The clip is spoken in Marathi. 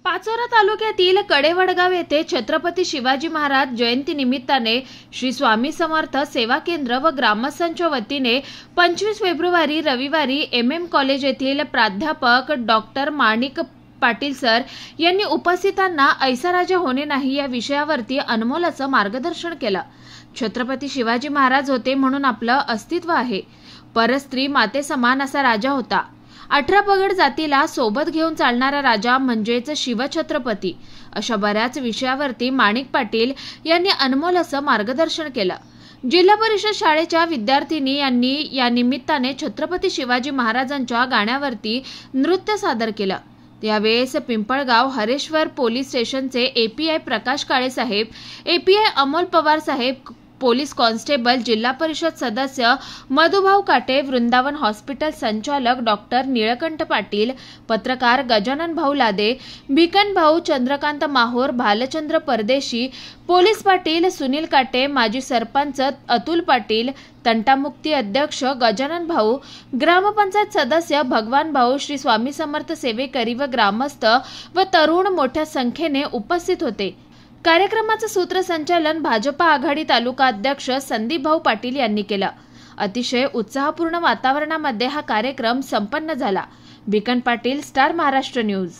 पाचोरा तालुक्यातील कडेवडगाव येथे छत्रपती शिवाजी महाराज जयंती निमित्ताने श्री स्वामी समर्थ सेवा केंद्र व ग्रामस्थांच्या वतीने 25 फेब्रुवारी रविवारी MM कॉलेज येथील प्राध्यापक डॉक्टर माणिक पाटील सर यांनी उपस्थितांना ऐसा राजा होणे नाही या विषयावरती अनमोल असं मार्गदर्शन केलं। छत्रपती शिवाजी महाराज होते म्हणून आपलं अस्तित्व आहे। परस्त्री माते समान असा राजा होता। 18 पगड जातीला सोबत घेऊन चालणारा राजा म्हणजेच शिवछत्रपती अशा बऱ्याच विषयावरती माणिक पाटील यांनी अनमोल असं मार्गदर्शन केलं। जिल्हा परिषद शाळेच्या विद्यार्थिनी यांनी या निमित्ताने छत्रपती शिवाजी महाराजांच्या गाण्यावरती नृत्य सादर केलं। यावेळेस पिंपळगाव हरेश्वर पोलीस स्टेशनचे API प्रकाश काळे साहेब, API अमोल पवार साहेब, पोलीस कॉन्स्टेबल, जिल्हा परिषद सदस्य मधुभाऊ काटे, वृंदावन हॉस्पिटल संचालक डॉक्टर निळकंठ पाटील, पत्रकार गजानन भाऊ लादे, भिकन भाऊ, चंद्रकांत माहोर, भालचंद्र परदेशी, पोलीस पाटील सुनील काटे, माजी सरपंच अतुल पाटील, तंटामुक्ती अध्यक्ष गजानन भाऊ, ग्रामपंचायत सदस्य भगवान भाऊ, श्री स्वामी समर्थ सेवेकरी व ग्रामस्थ व तरुण मोठ्या संख्येने उपस्थित होते। कार्यक्रमाचं सूत्रसंचालन भाजपा आघाडी तालुका अध्यक्ष संदीप भाऊ पाटील यांनी केलं। अतिशय उत्साहपूर्ण वातावरणामध्ये हा कार्यक्रम संपन्न झाला। Bhikan Patil, star Maharashtra news.